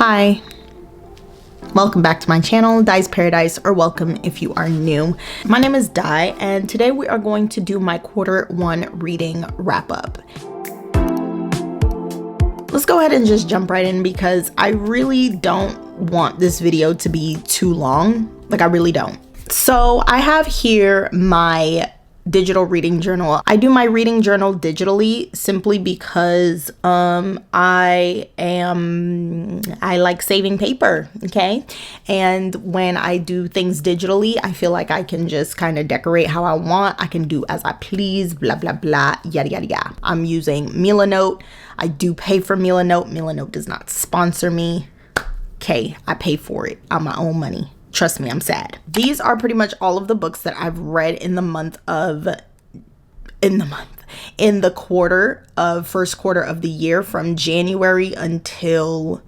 Hi, welcome back to my channel, Dai's Paradise, or welcome if you are new. My name is Dai, and today we are going to do my Q1 reading wrap up. Let's go ahead and just jump right in because I really don't want this video to be too long. Like, I really don't. So I have here my digital reading journal. I do my reading journal digitally simply because I like saving paper, okay? And when I do things digitally, I feel like I can just kind of decorate how I want. I can do as I please, blah, blah, blah, yada, yada, yada. I'm using Milanote. I do pay for Milanote. Milanote does not sponsor me. Okay, I pay for it on my own money. Trust me, I'm sad. These are pretty much all of the books that I've read in the first quarter of the year, from January until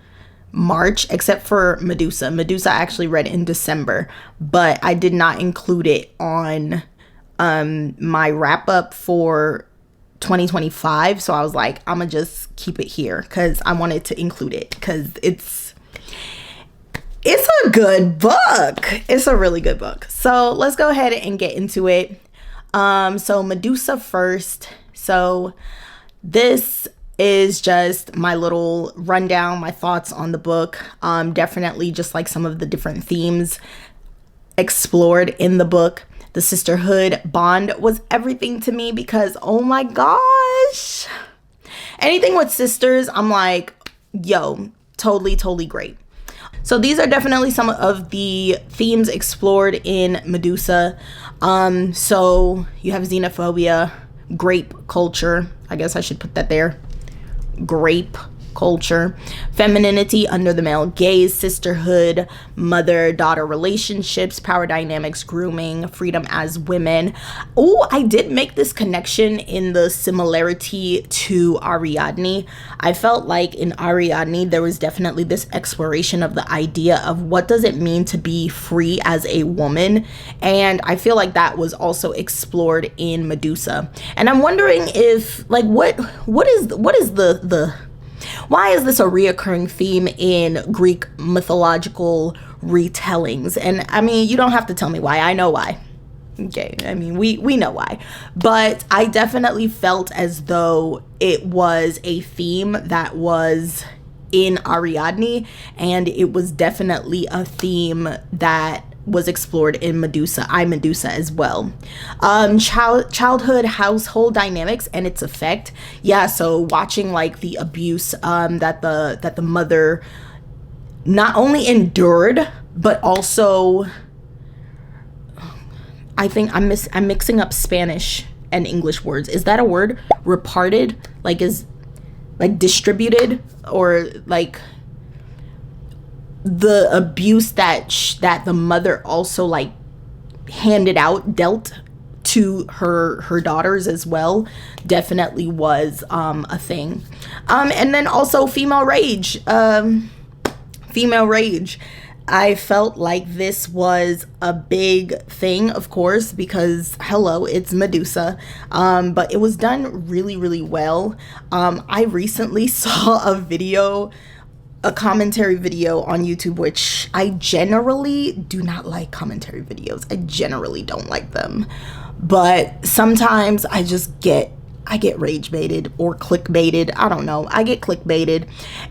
March, except for Medusa. Medusa I actually read in December, but I did not include it on my wrap up for 2025. So I was like, I'm gonna just keep it here because I wanted to include it because it's a good book. It's a really good book. So let's go ahead and get into it. So Medusa first. So this is just my little rundown, my thoughts on the book. Definitely just like some of the different themes explored in the book. The sisterhood bond was everything to me because, oh my gosh, anything with sisters, I'm like, yo, totally great. So these are definitely some of the themes explored in Medusa. So you have xenophobia, grape culture. I guess I should put that there. Grape culture, femininity under the male gaze, sisterhood, mother-daughter relationships, power dynamics, grooming, freedom as women. Oh, I did make this connection in the similarity to Ariadne. I felt like in Ariadne there was definitely this exploration of the idea of what does it mean to be free as a woman, and I feel like that was also explored in Medusa. And I'm wondering if, like, what is the why is this a reoccurring theme in Greek mythological retellings? And I mean, you don't have to tell me why. I know why. Okay, I mean, we know why. But I definitely felt as though it was a theme that was in Ariadne, and it was definitely a theme that was explored in Medusa as well. Childhood household dynamics and its effect. Yeah, so watching like the abuse that the mother not only endured, but also, I think I'm mixing up Spanish and English words. Is that a word? Reparted, like is like distributed, or like the abuse that the mother also like dealt to her daughters as well, definitely was a thing. And then also female rage. I felt like this was a big thing, of course, because hello, it's Medusa. But it was done really well. I recently saw a commentary video on YouTube, which I generally do not like commentary videos. I generally don't like them. But sometimes I get rage baited or clickbaited. I don't know. I get clickbaited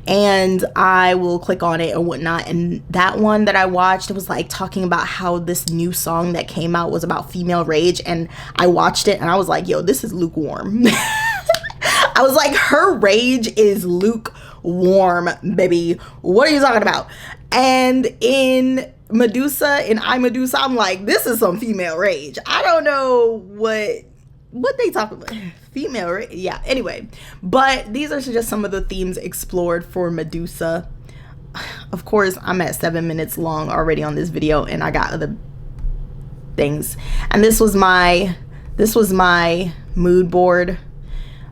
and I will click on it or whatnot. And that one that I watched, it was like talking about how this new song that came out was about female rage. And I watched it and I was like, yo, this is lukewarm. I was like, her rage is lukewarm, baby. What are you talking about? And in Medusa, I'm like, this is some female rage. I don't know what they talk about. Female rage. Yeah, anyway. But these are just some of the themes explored for Medusa. Of course, I'm at 7 minutes long already on this video and I got other things. And this was my mood board.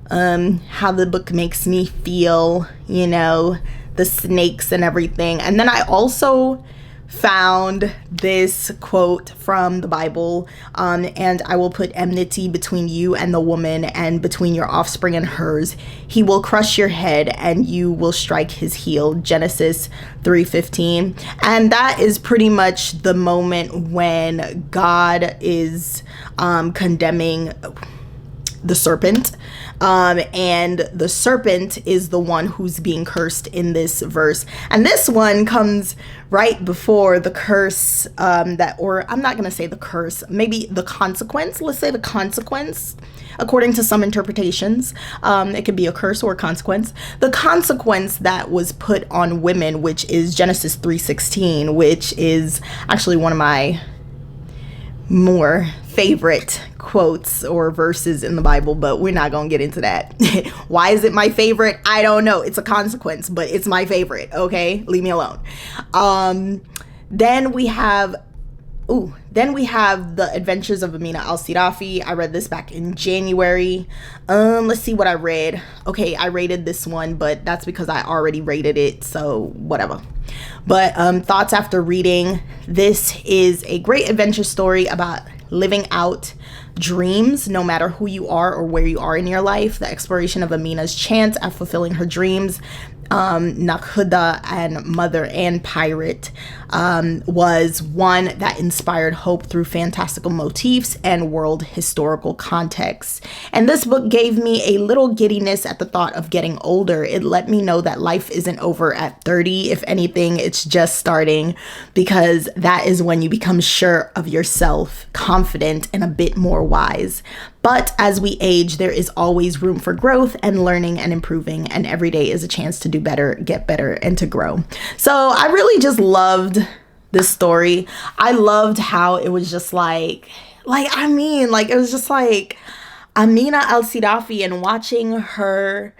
How the book makes me feel, you know, the snakes and everything. And then I also found this quote from the Bible, and I will put enmity between you and the woman, and between your offspring and hers. He will crush your head, and you will strike his heel. Genesis 3:15. And that is pretty much the moment when God is condemning the serpent, and the serpent is the one who's being cursed in this verse. And this one comes right before the curse, or I'm not gonna say the curse, maybe the consequence. Let's say the consequence, according to some interpretations. It could be a curse or a consequence. The consequence that was put on women, which is Genesis 3:16, which is actually one of my more favorite quotes or verses in the Bible, but we're not gonna get into that. Why is it my favorite? I don't know. It's a consequence, but it's my favorite. Okay, leave me alone. Then we have The Adventures of Amina Al-Sirafi. I read this back in January. Let's see what I read. Okay, I rated this one, but that's because I already rated it, so whatever. But thoughts after reading. This is a great adventure story about living out dreams, no matter who you are or where you are in your life. The exploration of Amina's chance at fulfilling her dreams, Nakhuda and Mother and Pirate, was one that inspired hope through fantastical motifs and world historical context. And this book gave me a little giddiness at the thought of getting older. It let me know that life isn't over at 30. If anything, it's just starting, because that is when you become sure of yourself, confident, and a bit more wise. But as we age, there is always room for growth and learning and improving, and every day is a chance to do better, get better, and to grow. So I really just loved this story. I loved how it was just it was just like Amina Al-Sirafi, and watching her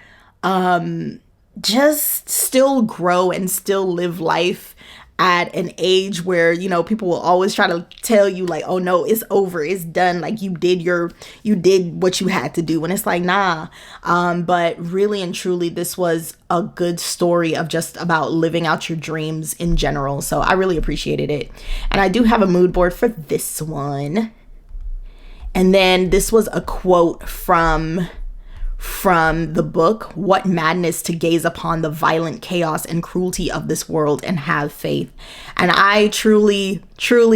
just still grow and still live life at an age where, people will always try to tell you like, oh no, it's over, it's done, like you did what you had to do. And it's like, nah. But really and truly, this was a good story of just about living out your dreams in general. So I really appreciated it. And I do have a mood board for this one. And then this was a quote from the book, "What madness to gaze upon the violent chaos and cruelty of this world and have faith." And I truly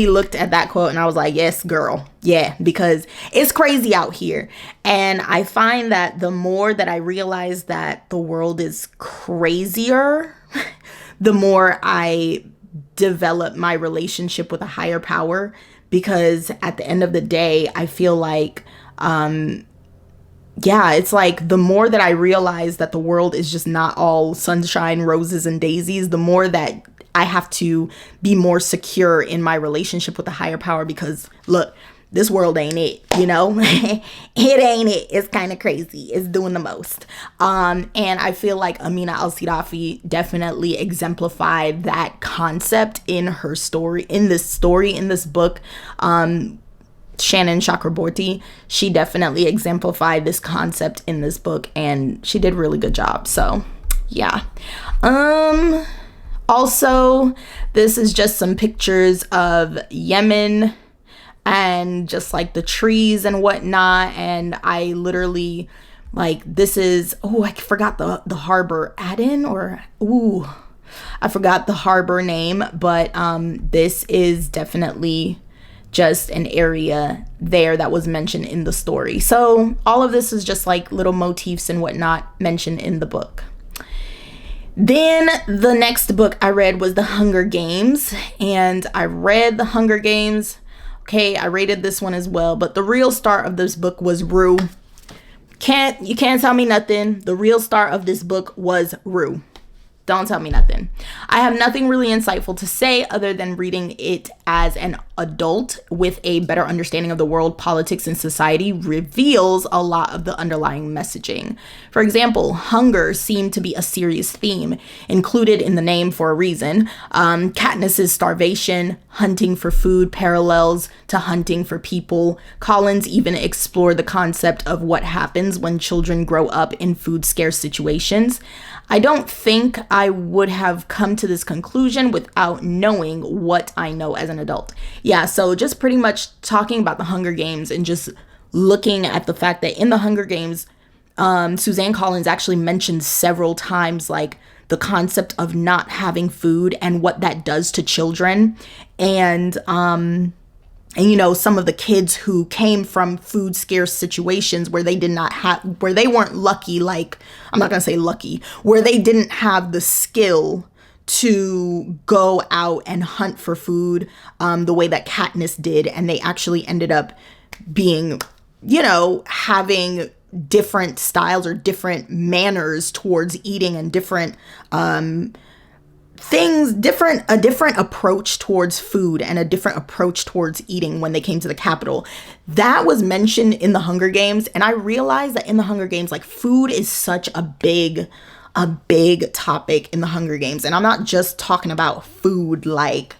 looked at that quote and I was like, yes, girl. Yeah, because it's crazy out here. And I find that the more that I realize that the world is crazier, the more I develop my relationship with a higher power. Because at the end of the day, I feel like, it's like the more that I realize that the world is just not all sunshine, roses, and daisies, the more that I have to be more secure in my relationship with the higher power. Because look, this world ain't it, it ain't it. It's kind of crazy. It's doing the most. And I feel like Amina Al-Sirafi definitely exemplified that concept in her story, in this book. Shannon Chakraborty, she definitely exemplified this concept in this book, and she did a really good job. So yeah. Also, this is just some pictures of Yemen and just like the trees and whatnot. And I literally this is, I forgot the harbor, Aden, I forgot the harbor name, but this is definitely just an area there that was mentioned in the story. So all of this is just like little motifs and whatnot mentioned in the book. Then the next book I read was The Hunger Games, and I read The Hunger Games. Okay, I rated this one as well, but the real star of this book was Rue. You can't tell me nothing. The real star of this book was Rue. Don't tell me nothing. I have nothing really insightful to say other than reading it as an adult with a better understanding of the world, politics, and society reveals a lot of the underlying messaging. For example, hunger seemed to be a serious theme, included in the name for a reason. Katniss's starvation, hunting for food parallels to hunting for people. Collins even explored the concept of what happens when children grow up in food scarce situations. I don't think I would have come to this conclusion without knowing what I know as an adult. Yeah, so just pretty much talking about the Hunger Games and just looking at the fact that in the Hunger Games, Suzanne Collins actually mentioned several times like the concept of not having food and what that does to children. And you know, some of the kids who came from food scarce situations where they did not have, where they weren't lucky, like, I'm not gonna say lucky, where they didn't have the skill to go out and hunt for food the way that Katniss did. And they actually ended up being, you know, having different styles or different manners towards eating and different things, a different approach towards food and a different approach towards eating when they came to the Capitol. That was mentioned in the Hunger Games. And I realized that in the Hunger Games, like, food is such a big topic in the Hunger Games. And I'm not just talking about food, like,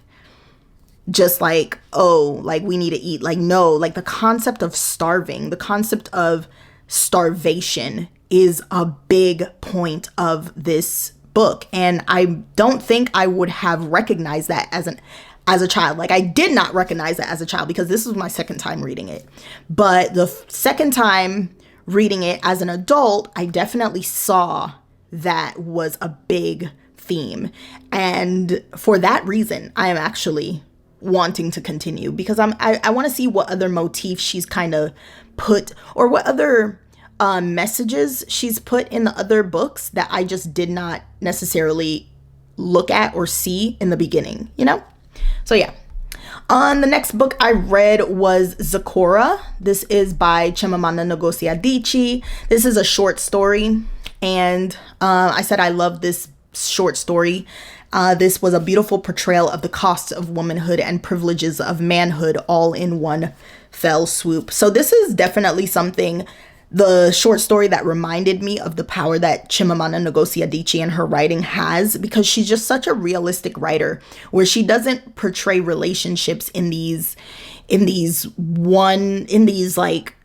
just like, oh, like, we need to eat. Like, no, like, the concept of starving, the concept of starvation is a big point of this book. And I don't think I would have recognized that as a child. Like, I did not recognize that as a child because this was my second time reading it. But the second time reading it as an adult, I definitely saw that was a big theme. And for that reason, I am actually wanting to continue because I want to see what other motifs she's kind of put, or what other messages she's put in the other books that I just did not necessarily look at or see in the beginning, you know? So yeah. The next book I read was Zecora. This is by Chimamanda Ngozi Adichie. This is a short story, and I said I love this short story. This was a beautiful portrayal of the costs of womanhood and privileges of manhood all in one fell swoop. So this is definitely something, the short story, that reminded me of the power that Chimamanda Ngozi Adichie and her writing has, because she's just such a realistic writer where she doesn't portray relationships in these like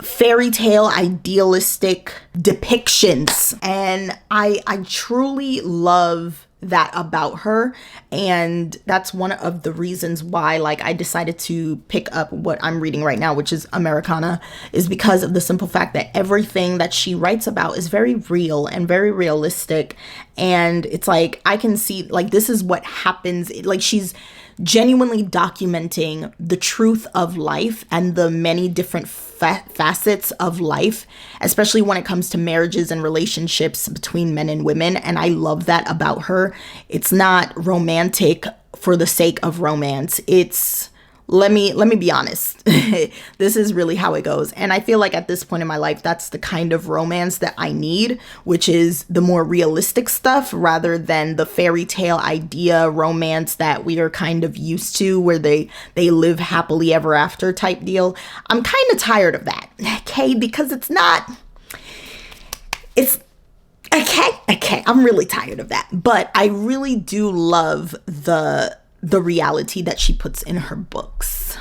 fairy tale idealistic depictions. And I truly love that about her, and that's one of the reasons why, like, I decided to pick up what I'm reading right now, which is Americana, is because of the simple fact that everything that she writes about is very real and very realistic. And it's like, I can see, like, this is what happens. Like, she's genuinely documenting the truth of life and the many different facets of life, especially when it comes to marriages and relationships between men and women. And I love that about her. It's not romantic for the sake of romance. It's, let me be honest. This is really how it goes. And I feel like at this point in my life, that's the kind of romance that I need, which is the more realistic stuff rather than the fairy tale idea romance that we are kind of used to, where they live happily ever after type deal. I'm kind of tired of that, okay? Because it's okay. I'm really tired of that. But I really do love the reality that she puts in her books.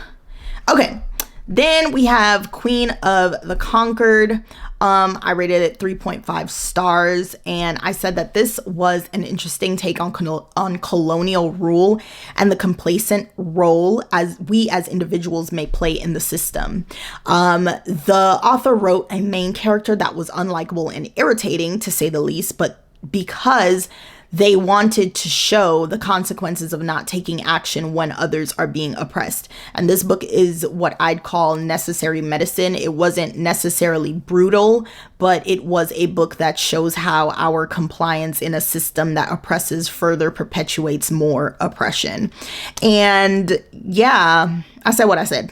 Okay, then we have Queen of the Conquered. I rated it 3.5 stars, and I said that this was an interesting take on colonial rule and the complacent role as we as individuals may play in the system. The author wrote a main character that was unlikable and irritating, to say the least, but because they wanted to show the consequences of not taking action when others are being oppressed. And this book is what I'd call necessary medicine. It wasn't necessarily brutal, but it was a book that shows how our compliance in a system that oppresses further perpetuates more oppression. And yeah, I said what I said.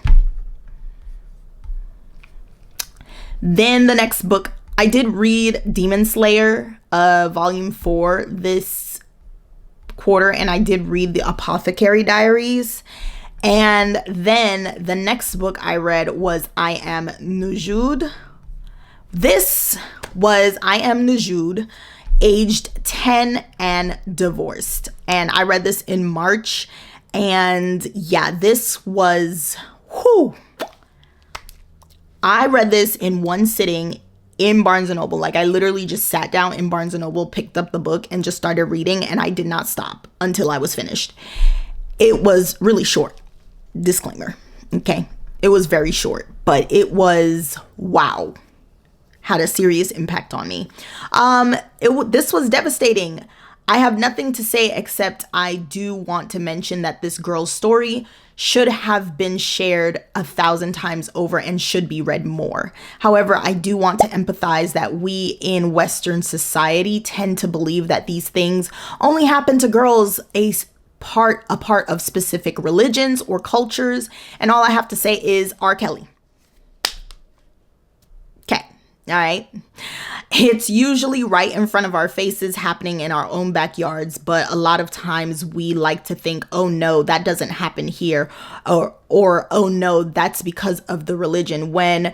Then the next book, I did read Demon Slayer, volume 4 this quarter, and I did read the Apothecary Diaries. And then the next book I read was I Am Nujood. This was I Am Nujood, aged 10 and divorced. And I read this in March. And yeah, this was, whew. I read this in one sitting in Barnes & Noble. Like, I literally just sat down in Barnes & Noble, picked up the book, and just started reading, and I did not stop until I was finished. It was really short. Disclaimer. Okay. It was very short, but it was, wow. Had a serious impact on me. This was devastating. I have nothing to say except I do want to mention that this girl's story should have been shared 1,000 times over and should be read more. However, I do want to empathize that we in Western society tend to believe that these things only happen to girls a part of specific religions or cultures. And all I have to say is R. Kelly. Okay. All right. It's usually right in front of our faces, happening in our own backyards, but a lot of times we like to think, oh no, that doesn't happen here, or oh no, that's because of the religion, when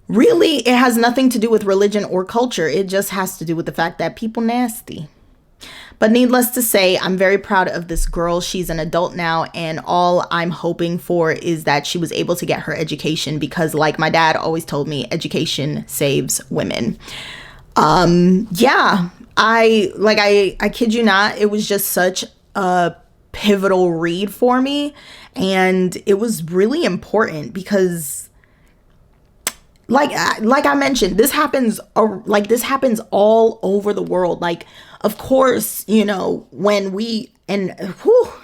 really it has nothing to do with religion or culture. It just has to do with the fact that people nasty. But needless to say, I'm very proud of this girl. She's an adult now, and all I'm hoping for is that she was able to get her education, because like my dad always told me, education saves women. Yeah, I kid you not, it was just such a pivotal read for me, and it was really important because like I mentioned, this happens all over the world. Like, of course, you know, when we, and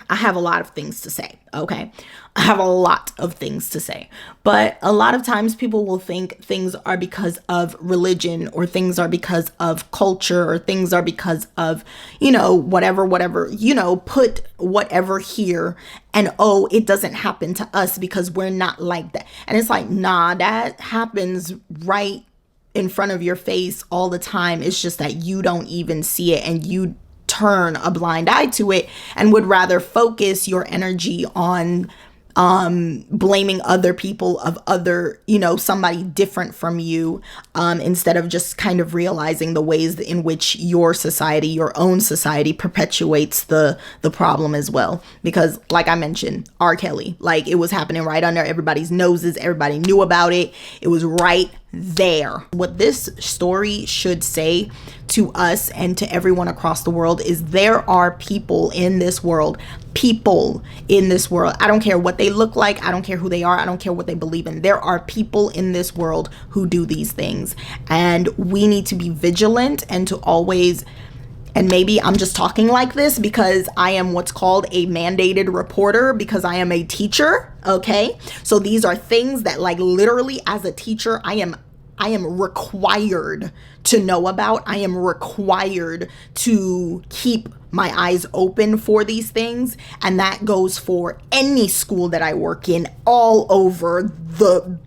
I have a lot of things to say, okay? I have a lot of things to say, but a lot of times people will think things are because of religion, or things are because of culture, or things are because of, you know, whatever, you know, put whatever here, and oh, it doesn't happen to us because we're not like that. And it's like, nah, that happens right in front of your face all the time. It's just that you don't even see it, and you turn a blind eye to it and would rather focus your energy on blaming other people of other, you know, somebody different from you, instead of just kind of realizing the ways in which your society, your own society, perpetuates the problem as well. Because like I mentioned, R. Kelly, like, it was happening right under everybody's noses. Everybody knew about it. It was right there. What this story should say to us and to everyone across the world is there are people in this world. I don't care what they look like. I don't care who they are. I don't care what they believe in. There are people in this world who do these things, and we need to be vigilant and to always, and maybe I'm just talking like this because I am what's called a mandated reporter, because I am a teacher. Okay. So these are things that, like, literally as a teacher, I am required to know about. I am required to keep my eyes open for these things. And that goes for any school that I work in all over the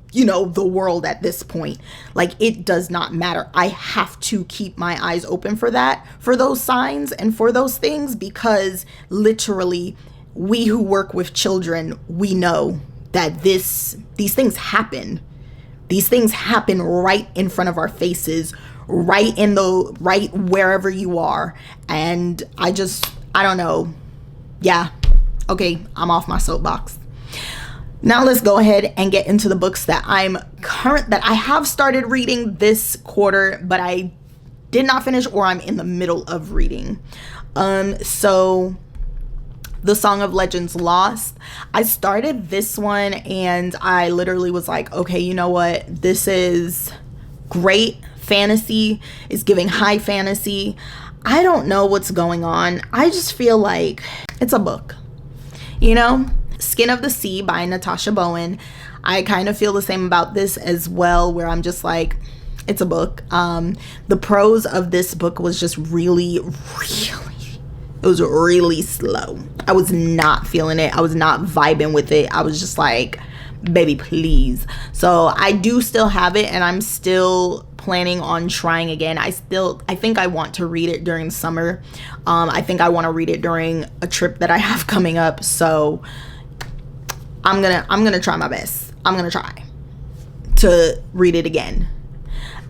world at this point. Like, it does not matter. I have to keep my eyes open for that, for those signs and for those things, because literally we who work with children, we know that these things happen. These things happen right in front of our faces, right wherever you are. And I don't know. Yeah. Okay. I'm off my soapbox. Now let's go ahead and get into the books that that I have started reading this quarter, but I did not finish, or I'm in the middle of reading. So The Song of Legends Lost. I started this one and I literally was like, okay, you know what? This is great fantasy. It's giving high fantasy. I don't know what's going on. I just feel like it's a book, you know? Skin of the Sea by Natasha Bowen. I kind of feel the same about this as well, where I'm just like, it's a book. The prose of this book was just really it was really slow. I was not feeling it. I was not vibing with it. I was just like, baby, please. So I do still have it, and I'm still planning on trying again. I think I want to read it during summer. I think I want to read it during a trip that I have coming up. So I'm gonna try my best. I'm gonna try to read it again.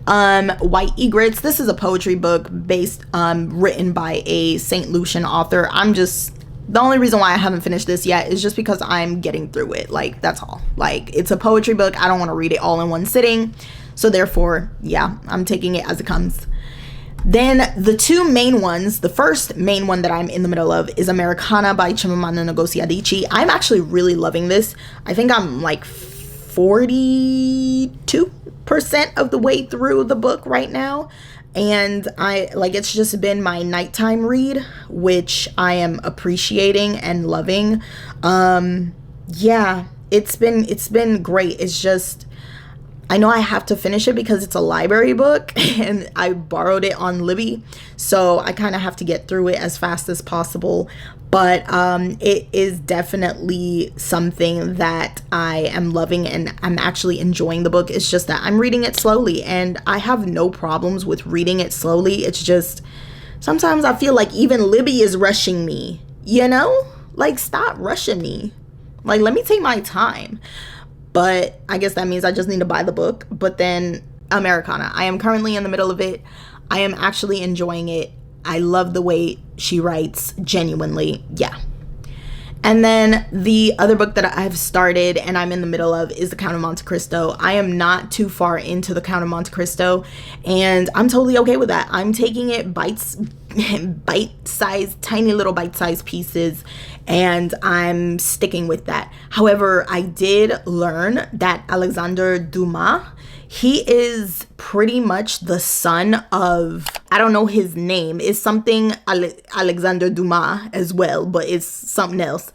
White Egrets. This is a poetry book written by a St. Lucian author. I'm just The only reason why I haven't finished this yet is just because I'm getting through it. Like, that's all. Like, it's a poetry book. I don't want to read it all in one sitting. So therefore, yeah, I'm taking it as it comes. Then the two main ones, the first main one that I'm in the middle of is Americana by Chimamanda Ngozi Adichie. I'm actually really loving this. I think I'm like 42% of the way through the book right now. And it's just been my nighttime read, which I am appreciating and loving. Yeah, it's been great. It's just, I know I have to finish it because it's a library book and I borrowed it on Libby. So I kind of have to get through it as fast as possible. But it is definitely something that I am loving and I'm actually enjoying the book. It's just that I'm reading it slowly and I have no problems with reading it slowly. It's just sometimes I feel like even Libby is rushing me, you know? Like, stop rushing me. Like, let me take my time. But I guess that means I just need to buy the book. But then Americana, I am currently in the middle of it. I am actually enjoying it. I love the way she writes, genuinely. Yeah. And then the other book that I've started and I'm in the middle of is The Count of Monte Cristo. I am not too far into The Count of Monte Cristo and I'm totally okay with that. I'm taking it bite-sized, tiny little bite-sized pieces, and I'm sticking with that. However, I did learn that Alexandre Dumas, he is pretty much the son of, I don't know his name. It's something Alexandre Dumas as well, but it's something else.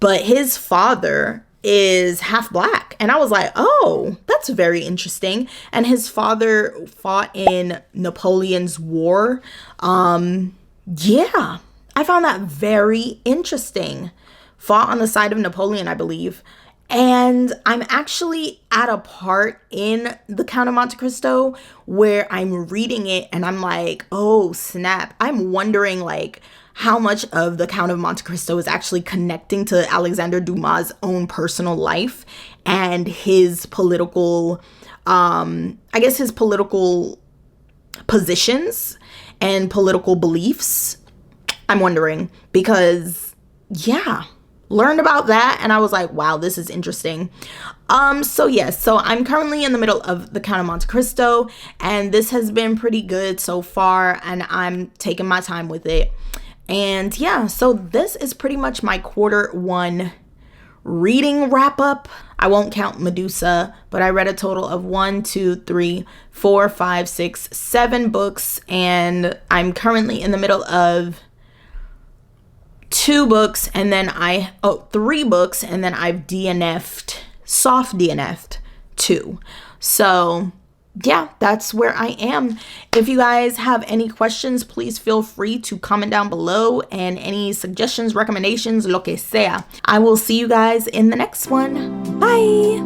But his father is half black. And I was like, oh, that's very interesting. And his father fought in Napoleon's War. Yeah, I found that very interesting. Fought on the side of Napoleon, I believe. And I'm actually at a part in The Count of Monte Cristo where I'm reading it and I'm like, oh, snap. I'm wondering, like, how much of The Count of Monte Cristo is actually connecting to Alexander Dumas' own personal life and his political, his political positions and political beliefs. I'm wondering because, yeah, learned about that and I was like, wow, this is interesting. So I'm currently in the middle of The Count of Monte Cristo and this has been pretty good so far and I'm taking my time with it. And yeah, so this is pretty much my Q1 reading wrap up. I won't count Medusa, but I read a total of 7 books and I'm currently in the middle of 3 books and then I've soft DNF'd 2. So yeah, that's where I am. If you guys have any questions, please feel free to comment down below and any suggestions, recommendations, lo que sea. I will see you guys in the next one. Bye.